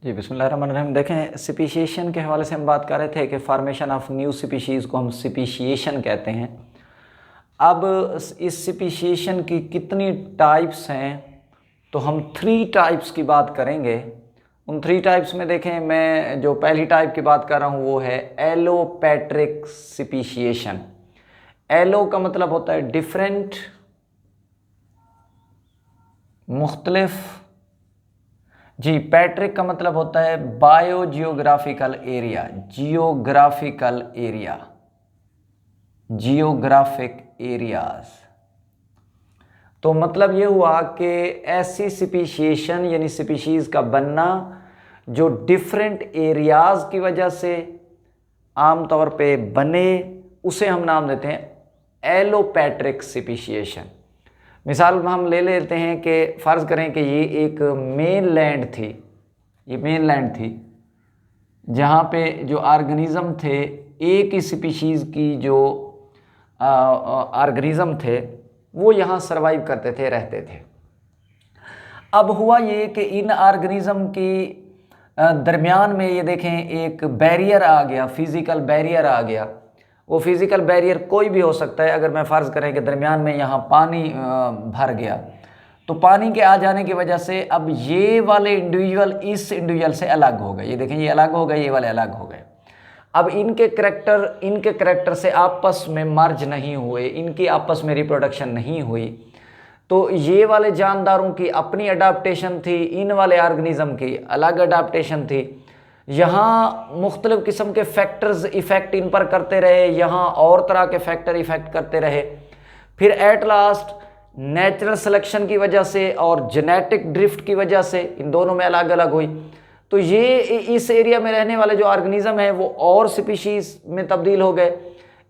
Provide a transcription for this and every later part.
जी बिस्मिल्लाहिर्रहमानिर्रहीम। देखें, स्पीशीएशन के हवाले से हम बात कर रहे थे कि फार्मेशन ऑफ न्यू स्पीशीज़ को हम स्पीशीएशन कहते हैं। अब इस स्पीशीएशन की कितनी टाइप्स हैं, तो हम 3 टाइप्स की बात करेंगे। उन 3 टाइप्स में देखें, मैं जो पहली टाइप की बात कर रहा हूँ वो है एलोपैट्रिक स्पीशीएशन। एलो का मतलब होता है डिफरेंट, मुख्तलिफ। जी, पैट्रिक का मतलब होता है bio geographical area, geographical area, geographic areas. तो मतलब ये हुआ कि ऐसी स्पीशीएशन यानी स्पीशीज का बनना जो डिफरेंट एरियाज की वजह से आमतौर पे बने, उसे हम नाम देते हैं एलोपैट्रिक स्पीशीएशन। मिसाल हम ले लेते हैं कि फ़र्ज़ करें कि ये एक मेन लैंड थी, ये मेन लैंड थी जहाँ पे जो ऑर्गेनिज़म थे, एक ही स्पीशीज़ की जो ऑर्गेनिज़म थे वो यहाँ सरवाइव करते थे, रहते थे। अब हुआ ये कि इन ऑर्गेनिज़म की दरमियान में ये देखें एक बैरियर आ गया, फिज़िकल बैरियर आ गया। वो फिज़िकल बैरियर कोई भी हो सकता है। अगर मैं फ़र्ज़ करें कि दरमियान में यहाँ पानी भर गया, तो पानी के आ जाने की वजह से अब ये वाले इंडिविजुअल इस इंडिविजुअल से अलग हो गए। ये देखें, ये अलग हो गए, ये वाले अलग हो गए। अब इनके करैक्टर से आपस में मर्ज नहीं हुए, इनकी आपस में रिप्रोडक्शन नहीं हुई। तो ये वाले जानदारों की अपनी अडाप्टेशन थी, इन वाले ऑर्गेनिज़म की अलग अडाप्टेशन थी। यहाँ मुख्तलिफ़ किस्म के फैक्टर्स इफ़ेक्ट इन पर करते रहे, यहाँ और तरह के फैक्टर इफ़ेक्ट करते रहे। फिर एट लास्ट नेचुरल सिलेक्शन की वजह से और जेनेटिक ड्रिफ्ट की वजह से इन दोनों में अलग अलग हुई। तो ये इस एरिया में रहने वाले जो ऑर्गेनिज़म हैं वो और स्पीशीज़ में तब्दील हो गए।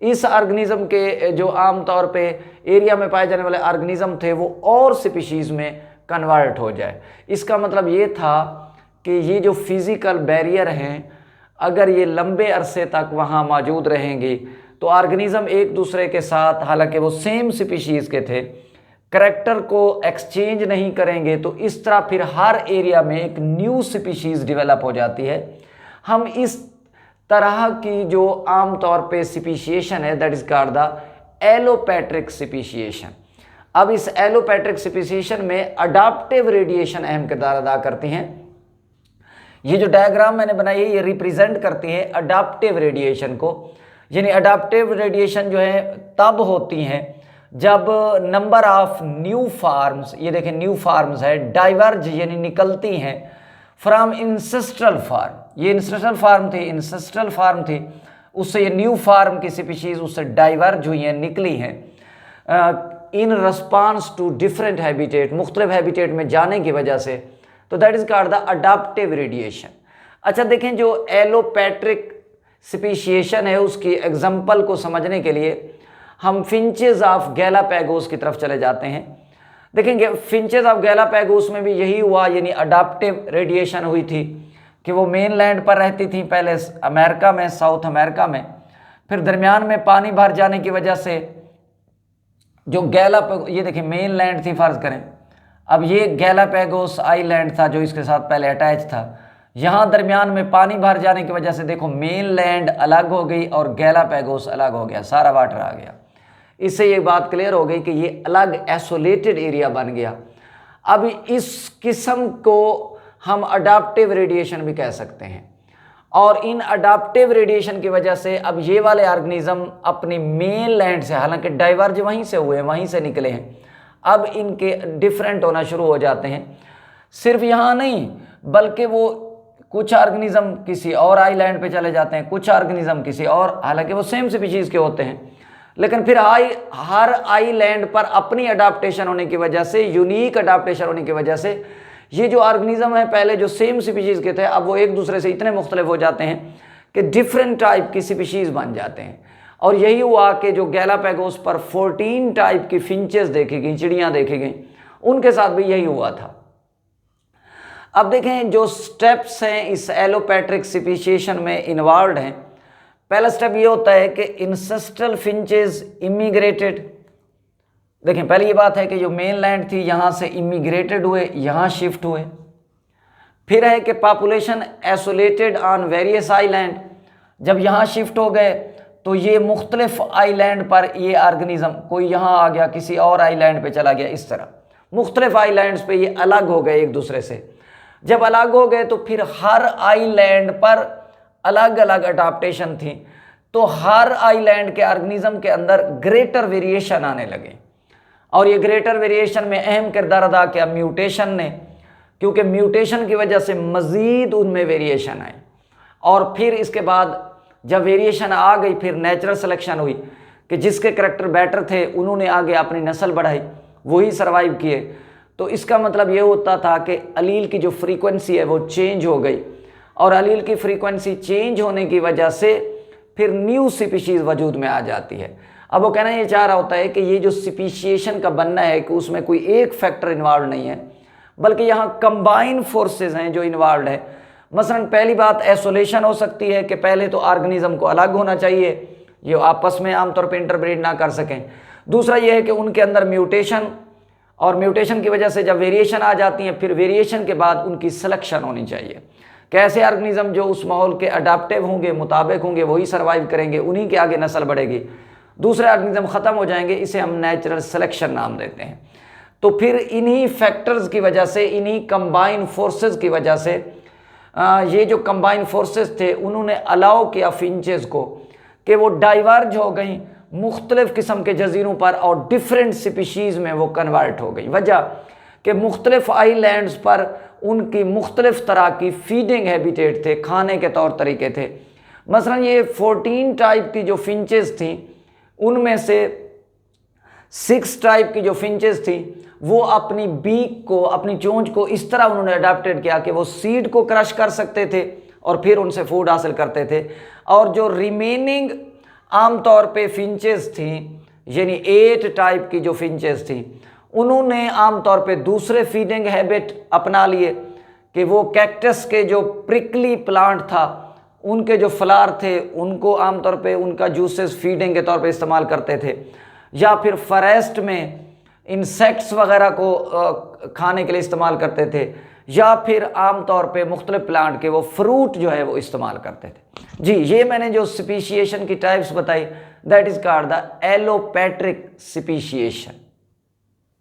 इस ऑर्गेनिज़म के जो आम तौर पे एरिया में पाए जाने वाले ऑर्गेनिज़म थे वो और स्पीशीज़ में कन्वर्ट हो जाए। इसका मतलब ये था कि ये जो फिज़िकल बैरियर हैं, अगर ये लंबे अरसे तक वहाँ मौजूद रहेंगी तो ऑर्गेनिज़म एक दूसरे के साथ, हालांकि वो सेम स्पीशीज़ के थे, करैक्टर को एक्सचेंज नहीं करेंगे। तो इस तरह फिर हर एरिया में एक न्यू स्पीशीज़ डेवलप हो जाती है। हम इस तरह की जो आम तौर पे स्पीशीएशन है, that is called the allopatric speciation. अब इस एलोपैट्रिक स्पीशीएशन में अडाप्टिव रेडिएशन अहम किरदार अदा करती हैं। ये जो डायग्राम मैंने बनाई है ये रिप्रेजेंट करती है अडाप्टिव रेडिएशन को। यानी अडाप्टिव रेडिएशन जो है तब होती हैं जब नंबर ऑफ न्यू फार्म्स, ये देखें न्यू फार्म्स है, डाइवर्ज यानी निकलती हैं फ्रॉम इंसेस्ट्रल फार्म। ये इंसेस्ट्रल फार्म थी, उससे ये न्यू फार्म की स्पीशीज उससे डाइवर्ज हुई हैं, निकली हैं in response to different habitat, मुख्तलिफ हैबिटेट में जाने की वजह से। तो that is called the adaptive radiation. अच्छा देखें, जो एलोपैट्रिक स्पीशीएशन है उसकी एग्जाम्पल को समझने के लिए हम फिंचेस ऑफ गैलापैगोस की तरफ चले जाते हैं। देखेंगे फिंचेस ऑफ गैलापैगोस में भी यही हुआ, यानी अडाप्टिव रेडिएशन हुई थी कि वो मेन लैंड पर रहती थी, पहले अमेरिका में, साउथ अमेरिका में। फिर दरमियान में पानी भर जाने की वजह से जो गैलापैगोस, ये देखिए मेन लैंड थी फ़र्ज़ करें, अब ये गैलापैगोस आइलैंड था जो इसके साथ पहले अटैच था। यहाँ दरमियान में पानी भर जाने की वजह से देखो मेन लैंड अलग हो गई और गैलापैगोस अलग हो गया, सारा वाटर आ गया। इससे ये बात क्लियर हो गई कि ये अलग आइसोलेटेड एरिया बन गया। अब इस किस्म को हम अडाप्टिव रेडिएशन भी कह सकते हैं। और इन अडाप्टिव रेडिएशन की वजह से अब ये वाले ऑर्गेनिज्म अपनी मेन लैंड से, हालांकि डाइवर्ज वहीं से हुए हैं, वहीं से निकले हैं, अब इनके डिफरेंट होना शुरू हो जाते हैं। सिर्फ यहाँ नहीं बल्कि वो कुछ ऑर्गेनिज्म किसी और आइलैंड पे चले जाते हैं, कुछ ऑर्गेनिज्म किसी और, हालांकि वो सेम स्पीशीज़ के होते हैं, लेकिन फिर हर आइलैंड पर अपनी अडाप्टेशन होने की वजह से, यूनिक अडाप्टेशन होने की वजह से ये जो ऑर्गेनिज्म है पहले जो सेम स्पीशीज़ के थे, अब वो एक दूसरे से इतने मुख्तलिफ हो जाते हैं कि डिफरेंट टाइप की स्पीशीज़ बन जाते हैं। और यही हुआ कि जो गैलापैगोस पर 14 टाइप की फिंचेस देखी गई, चिड़ियाँ देखी गई, उनके साथ भी यही हुआ था। अब देखें जो स्टेप्स हैं इस एलोपैट्रिक स्पीशीएशन में इन्वॉल्व हैं। पहला स्टेप ये होता है कि इंसेस्ट्रल फिंचेस इमिग्रेटेड। देखें पहले ये बात है कि जो मेन लैंड थी यहाँ से इमिग्रेटेड हुए, यहाँ शिफ्ट हुए। फिर है कि population isolated on various island, जब यहाँ शिफ्ट हो गए तो ये मुख्तलिफ आइलैंड पर ये ऑर्गेनिज्म, कोई यहाँ आ गया किसी और आइलैंड पे चला गया, इस तरह मुख्तलिफ आइलैंड्स पे ये अलग हो गए एक दूसरे से। जब अलग हो गए तो फिर हर आइलैंड पर अलग अलग अडाप्टेशन थी, तो हर आइलैंड के ऑर्गेनिज्म के अंदर ग्रेटर वेरिएशन आने लगे। और ये ग्रेटर वेरिएशन में अहम किरदार अदा किया म्यूटेशन ने, क्योंकि म्यूटेशन की वजह से मज़ीद उनमें वेरिएशन आए। और फिर इसके बाद जब वेरिएशन आ गई, फिर नेचुरल सिलेक्शन हुई कि जिसके करैक्टर बेटर थे उन्होंने आगे अपनी नस्ल बढ़ाई, वही सर्वाइव किए। तो इसका मतलब ये होता था कि अलील की जो फ्रीक्वेंसी है वो चेंज हो गई, और अलील की फ्रीक्वेंसी चेंज होने की वजह से फिर न्यू स्पीशीज़ वजूद में आ जाती है। अब वो कहना ये चाह रहा होता है कि ये जो स्पीशिएशन का बनना है कि उसमें कोई एक फैक्टर इन्वॉल्व नहीं है, बल्कि यहाँ कंबाइन फोर्सेस हैं जो इन्वॉल्व है। मसलन पहली बात आइसोलेशन हो सकती है कि पहले तो ऑर्गेनिज्म को अलग होना चाहिए, ये आपस में आमतौर पर इंटरब्रीड ना कर सकें। दूसरा ये है कि उनके अंदर म्यूटेशन, और म्यूटेशन की वजह से जब वेरिएशन आ जाती हैं, फिर वेरिएशन के बाद उनकी सिलेक्शन होनी चाहिए। कैसे ऑर्गेनिज्म जो उस माहौल के अडाप्टिव होंगे, मुताबिक होंगे, वही सर्वाइव करेंगे, उन्हीं के आगे नस्ल बढ़ेगी। दूसरे ऑर्गेनिज्म ख़त्म हो जाएंगे, इसे हम नेचुरल सिलेक्शन नाम देते हैं। तो फिर इन्हीं फैक्टर्स की वजह से, इन्हीं कंबाइन फोर्सेस की वजह से ये जो कंबाइन फोर्सेस थे उन्होंने अलाउ किया फिंचेस को कि वो डाइवर्ज हो गई मुख्तलिफ किस्म के जजीरों पर और डिफरेंट स्पीशीज़ में वो कन्वर्ट हो गई। वजह कि मुख्तलिफ आइलैंड्स पर उनकी मुख्तलिफ तरह की फीडिंग हैबिटेट थे, खाने के तौर तरीके थे। मसलन ये 14 टाइप की जो फिंचेस थी, उनमें से 6 टाइप की जो फिंचेस थी वो अपनी बीक को, अपनी चोंच को इस तरह उन्होंने अडाप्टेड किया कि वो सीड को क्रश कर सकते थे और फिर उनसे फूड हासिल करते थे। और जो रिमेनिंग आमतौर पे फिंचेस थी, यानी 8 टाइप की जो फिंचेस थी, उन्होंने आमतौर पे दूसरे फीडिंग हैबिट अपना लिए कि वो कैक्टस के जो प्रिकली प्लांट था उनके जो फ्लावर थे उनको आमतौर पे उनका जूसेस फीडिंग के तौर पे इस्तेमाल करते थे, या फिर फॉरेस्ट में इंसेक्ट्स वगैरह को खाने के लिए इस्तेमाल करते थे, या फिर आमतौर पे मुख्तलिफ प्लांट के वो फ्रूट जो है वो इस्तेमाल करते थे। जी, ये मैंने जो स्पीशिएशन की टाइप्स बताई, that is called the allopatric speciation.